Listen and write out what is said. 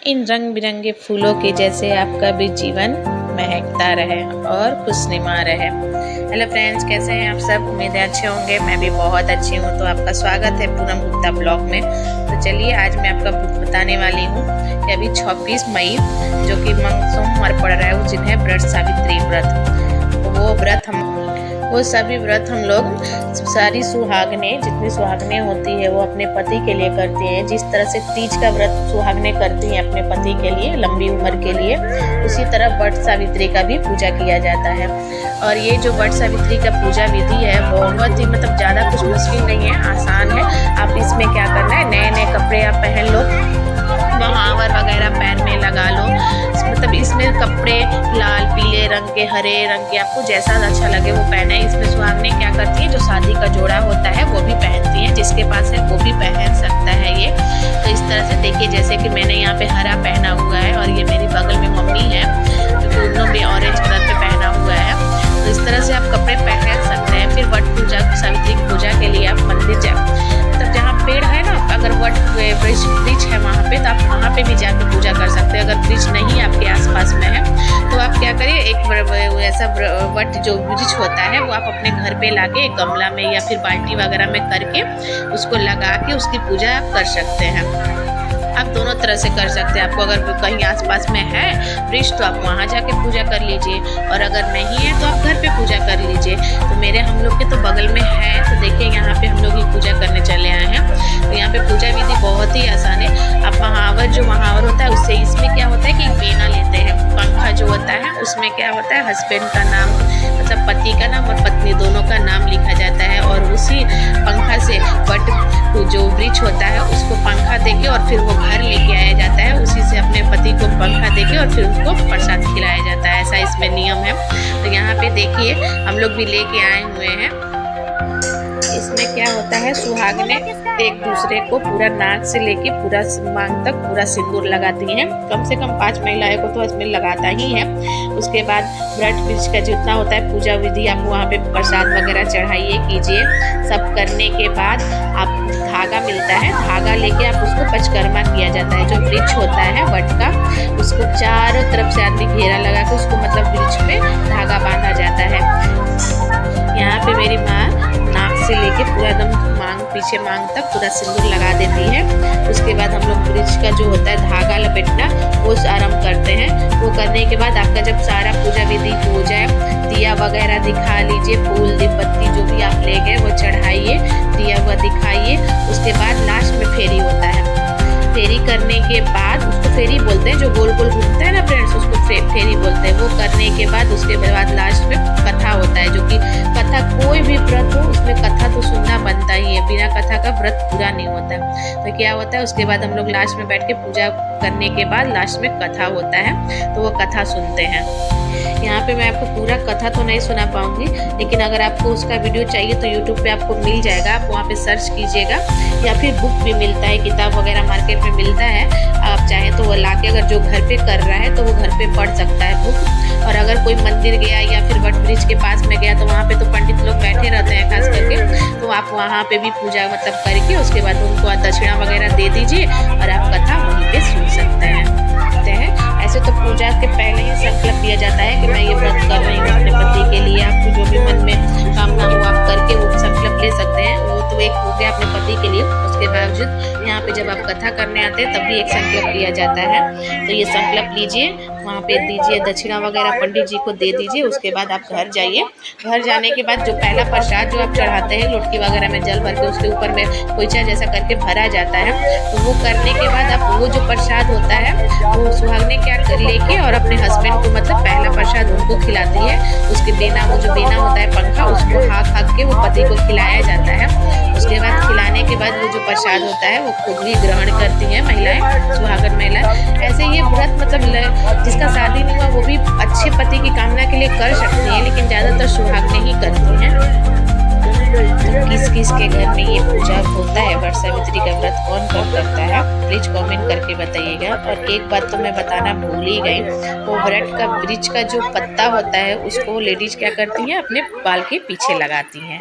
इन रंग बिरंगे फूलों के जैसे आपका भी जीवन महकता रहे और खुशनुमा रहे। हेलो फ्रेंड्स, कैसे हैं आप सब? उम्मीद है अच्छे होंगे। मैं भी बहुत अच्छी हूँ। तो आपका स्वागत है पूनम गुप्ता ब्लॉग में। तो चलिए, आज मैं आपका बताने वाली हूँ कि अभी 26 मई जो कि सोमवार पड़ रहा है, उस दिन है व्रत सावित्री व्रत। तो वो सभी व्रत हम लोग सारी सुहागनें, जितनी सुहागनें होती है वो अपने पति के लिए करती हैं। जिस तरह से तीज का व्रत सुहागनें करती हैं अपने पति के लिए, लंबी उम्र के लिए, उसी तरह वट सावित्री का भी पूजा किया जाता है। और ये जो वट सावित्री का पूजा विधि है बहुत ही ज़्यादा कुछ मुश्किल नहीं है, आसान है। आप इसमें क्या करना है, नए नए कपड़े आप पहन लो, महावर वगैरह पैर में लगा लो। इसमें कपड़े लाल, पीले रंग के, हरे रंग के, आपको जैसा अच्छा लगे वो पहने। इसमें सुहागनें क्या करती हैं, जो शादी का जोड़ा होता है वो भी पहनती हैं। जिसके पास है वो भी पहन सकता है ये। तो इस तरह से देखिए, जैसे कि मैंने यहाँ पे हरा पहना हुआ है और ये मेरी बगल में मम्मी है जो दोनों में ऑरेंज कलर पे पहना हुआ है। तो इस तरह से आप कपड़े पहन सकते हैं। फिर वट पूजा, सावित्री की पूजा के लिए आप मंदिर जाए, तब जहाँ पेड़ है ना, अगर वट वृक्ष है वहाँ पे, तो आप वहाँ पे भी जाकर पूजा कर सकते हैं। अगर वृक्ष नहीं आपके आसपास में है तो आप क्या करिए, एक ऐसा वट जो वृक्ष होता है वो आप अपने घर पे लाके एक गमला में या फिर बाल्टी वगैरह में करके उसको लगा के उसकी पूजा आप कर सकते हैं। आप दोनों तरह से कर सकते हैं। आपको अगर कहीं आसपास में है वृक्ष तो आप वहाँ जाके पूजा कर लीजिए, और अगर नहीं है तो आप घर पे पूजा कर लीजिए। तो मेरे हम लोग के तो बगल में है, तो देखिए यहाँ पे हम लोग ये पूजा करने चले आए हैं। तो यहाँ पे पूजा विधि बहुत ही आसान है। आप महावर, जो महावर होता है उससे, इसमें क्या होता है कि पेना लेते हैं। पंखा जो होता है उसमें क्या होता है, हस्बैंड का नाम, मतलब पति का नाम और पत्नी दोनों का नाम लिखा जाता है। और उसी पंखा से वट जो वृक्ष होता है उसको पंखा देके और फिर वो घर लेके आया जाता है। उसी से अपने पति को पंखा देके और फिर उसको प्रसाद खिलाया जाता है। ऐसा इसमें नियम है। तो यहाँ पे देखिए हम लोग भी लेके आए हुए हैं। इसमें क्या होता है, सुहागनें एक दूसरे को पूरा नाक से लेके पूरा मांग तक पूरा सिंदूर लगाती हैं। कम से कम 5 महिलाएं को तो इसमें लगाता ही है। उसके बाद व्रत वृक्ष का जितना होता है पूजा विधि, आप वहाँ पे प्रसाद वगैरह चढ़ाइए, कीजिए। सब करने के बाद आप धागा मिलता है, धागा लेके आप उसको पंचकर्मा किया जाता है। जो वृक्ष होता है वट का, उसको चारों तरफ से आदमी घेरा लगा के उसको मतलब वृक्ष पे धागा बांधा जाता है। यहाँ पे मेरी माँ नाक से लेके पूरा एकदम मांग, पीछे मांग तक पूरा सिंदूर लगा देती है। उसके बाद हम लोग वृक्ष का जो होता है धागा लपेटना वो आरम्भ करते हैं। वो करने के बाद आपका जब सारा पूजा विधि हो जाए, दिया वगैरह दिखा लीजिए, फूल दीपत्ती जो भी आप ले गए वो चढ़ाइए, दिया हुआ दिखाइए। उसके बाद लास्ट में फेरी होता है। फेरी करने के बाद, उसको फेरी बोलते हैं, जो गोल गोल घूमता है ना फ्रेंड्स, उसको फेरी बोलते हैं। वो करने के बाद उसके बाद लास्ट में कथा होता है, जो कि कथा, कोई भी व्रत हो उसमें कथा तो सुनना बनता ही है। बिना कथा का व्रत पूरा नहीं होता। तो क्या होता है, उसके बाद हम लोग लास्ट में बैठ के पूजा करने के बाद लास्ट में कथा होता है, तो वो कथा सुनते हैं। यहाँ पे मैं आपको पूरा कथा तो नहीं सुना पाऊंगी, लेकिन अगर आपको उसका वीडियो चाहिए तो यूट्यूब पे आपको मिल जाएगा। आप वहाँ पे सर्च कीजिएगा, या फिर बुक भी मिलता है, किताब वगैरह मार्केट में मिलता है। आप चाहें तो वो लाके, अगर जो घर पे कर रहा है तो वो घर पे पढ़ सकता है बुक। और अगर कोई मंदिर गया या फिर वट वृक्ष के पास में गया तो वहाँ पे तो पंडित लोग बैठे रहते हैं खास करके, तो आप वहाँ पे भी पूजा मतलब करके उसके बाद उनको दक्षिणा वगैरह दे दीजिए और आप कथा वहीं पे सुन सकते हैं। ऐसे तो पूजा के पहले ही संकल्प लिया जाता है कि मैं ये व्रत कर रही हूँ अपने पति के लिए। आपको जो भी मन में कामना हो आप करके वो संकल्प ले सकते हैं। वो तो एक हो गया अपने पति के लिए। उसके बावजूद यहाँ पे जब आप कथा करने आते हैं तब भी एक संकल्प लिया जाता है। तो ये संकल्प लीजिए, वहाँ पे दीजिए, दक्षिणा वगैरह पंडित जी को दे दीजिए। उसके बाद आप घर जाइए। घर जाने के बाद जो पहला प्रसाद जो आप चढ़ाते हैं, लोटकी वगैरह में जल भर के उसके ऊपर में कोईचा जैसा करके भरा जाता है, तो वो करने के बाद आप वो जो प्रसाद होता है वो सुहागनें क्या कर लेके और अपने हस्बैंड को मतलब पहला प्रसाद उनको खिलाती है। उसके बेना, वो जो बेना होता है पंखा, उसको हाथ के वो पति को खिलाया जाता है। उसके बाद खिलाने के बाद वो जो प्रसाद होता है वो खुद भी ग्रहण करती हैं महिलाएं, सुहागन महिलाएं। ऐसे ये व्रत मतलब जिसका शादी नहीं हुआ वो भी अच्छे पति की कामना के लिए कर सकती है, लेकिन ज़्यादातर सुहागनें ही करती हैं। तो किस किस के घर में ये पूजा होता है, वट सावित्री का व्रत कौन कौन करता है, प्लीज कमेंट करके बताइएगा। और एक बात तो मैं बताना भूल ही गई, वो वृक्ष का जो पत्ता होता है उसको लेडीज क्या करती हैं, अपने बाल के पीछे लगाती हैं।